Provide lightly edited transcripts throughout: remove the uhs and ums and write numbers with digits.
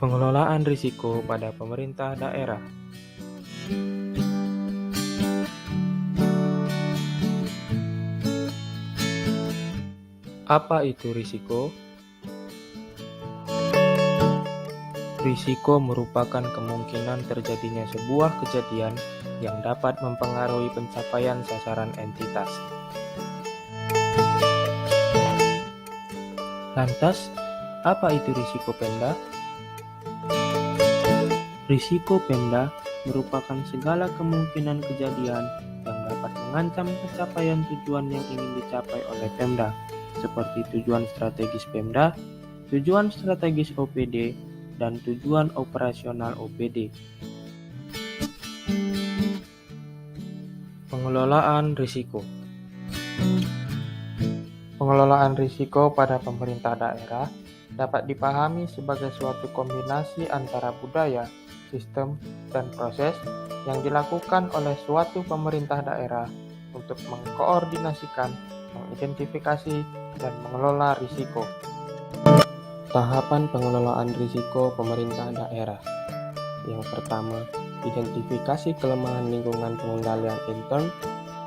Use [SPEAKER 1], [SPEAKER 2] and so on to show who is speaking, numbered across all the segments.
[SPEAKER 1] Pengelolaan risiko pada pemerintah daerah. Apa itu risiko? Risiko merupakan kemungkinan terjadinya sebuah kejadian yang dapat mempengaruhi pencapaian sasaran entitas. Lantas, apa itu risiko Pemda? Risiko Pemda merupakan segala kemungkinan kejadian yang dapat mengancam pencapaian tujuan yang ingin dicapai oleh Pemda, seperti tujuan strategis Pemda, tujuan strategis OPD, dan tujuan operasional OPD. Pengelolaan risiko. Pengelolaan risiko pada pemerintah daerah dapat dipahami sebagai suatu kombinasi antara budaya, sistem, dan proses yang dilakukan oleh suatu pemerintah daerah untuk mengkoordinasikan, mengidentifikasi, dan mengelola risiko. Tahapan pengelolaan risiko pemerintah daerah. Yang pertama, identifikasi kelemahan lingkungan pengendalian intern,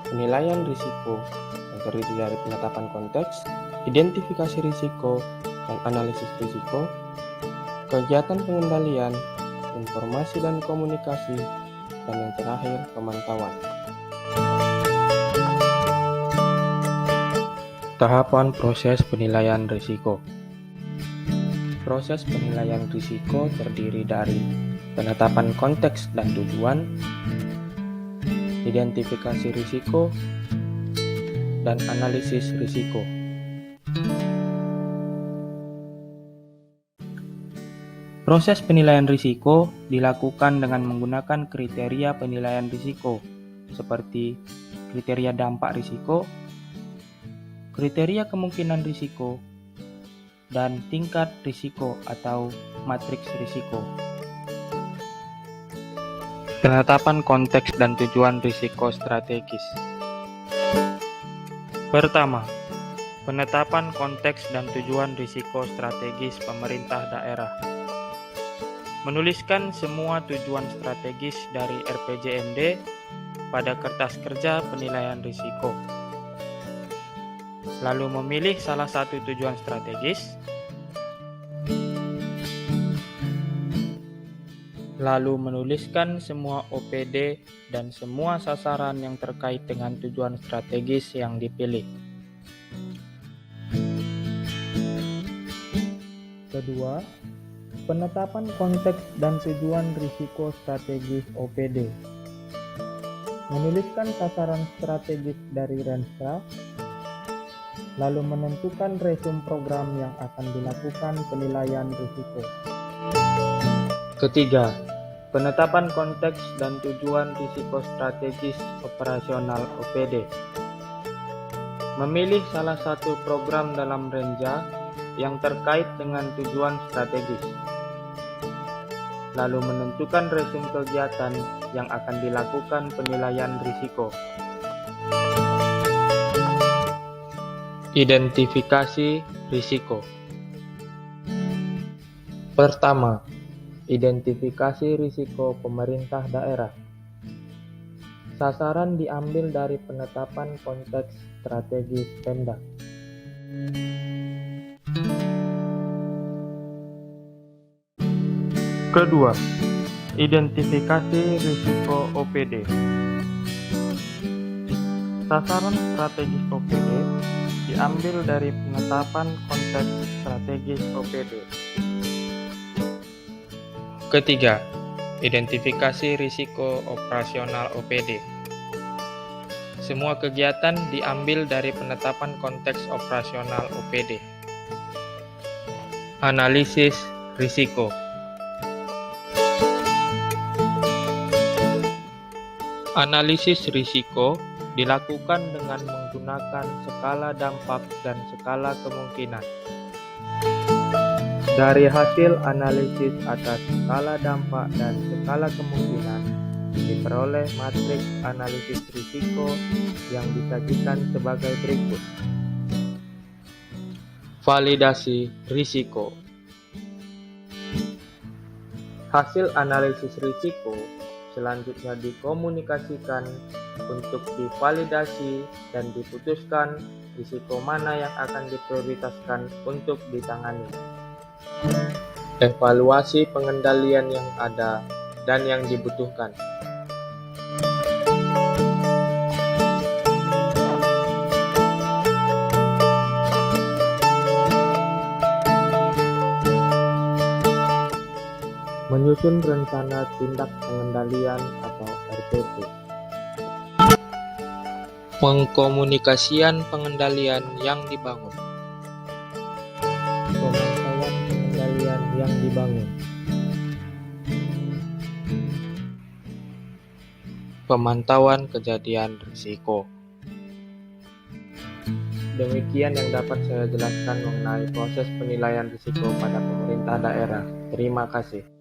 [SPEAKER 1] penilaian risiko yang terdiri dari penetapan konteks, identifikasi risiko, dan analisis risiko, kegiatan pengendalian, informasi dan komunikasi, dan yang terakhir, pemantauan. Tahapan proses penilaian risiko. Proses penilaian risiko terdiri dari penetapan konteks dan tujuan, identifikasi risiko, dan analisis risiko. Proses penilaian risiko dilakukan dengan menggunakan kriteria penilaian risiko, seperti kriteria dampak risiko, kriteria kemungkinan risiko, dan tingkat risiko atau matriks risiko. Penetapan konteks dan tujuan risiko strategis. Pertama, penetapan konteks dan tujuan risiko strategis pemerintah daerah. Menuliskan semua tujuan strategis dari RPJMD pada kertas kerja penilaian risiko. Lalu memilih salah satu tujuan strategis, lalu menuliskan semua OPD dan semua sasaran yang terkait dengan tujuan strategis yang dipilih. Kedua, penetapan konteks dan tujuan risiko strategis OPD. Menuliskan sasaran strategis dari Renstra, lalu menentukan resume program yang akan dilakukan penilaian risiko. Ketiga, penetapan konteks dan tujuan risiko strategis operasional OPD. Memilih salah satu program dalam Renja yang terkait dengan tujuan strategis. Lalu menentukan resume kegiatan yang akan dilakukan penilaian risiko. Identifikasi risiko. Pertama, identifikasi risiko pemerintah daerah. Sasaran diambil dari penetapan konteks strategis Pemda. Kedua, identifikasi risiko OPD. Sasaran strategis OPD diambil dari penetapan konteks strategis OPD. Ketiga, identifikasi risiko operasional OPD. Semua kegiatan diambil dari penetapan konteks operasional OPD. Analisis risiko. Analisis risiko dilakukan dengan menggunakan skala dampak dan skala kemungkinan. Dari hasil analisis atas skala dampak dan skala kemungkinan, diperoleh matriks analisis risiko yang disajikan sebagai berikut. Validasi risiko. Hasil analisis risiko selanjutnya dikomunikasikan untuk divalidasi dan diputuskan risiko mana yang akan diprioritaskan untuk ditangani. Evaluasi pengendalian yang ada dan yang dibutuhkan. Menyusun rencana tindak pengendalian atau RTP. Pengkomunikasian pengendalian yang dibangun. Pemantauan pengendalian yang dibangun. Pemantauan kejadian risiko. Demikian yang dapat saya jelaskan mengenai proses penilaian risiko pada pemerintah daerah. Terima kasih.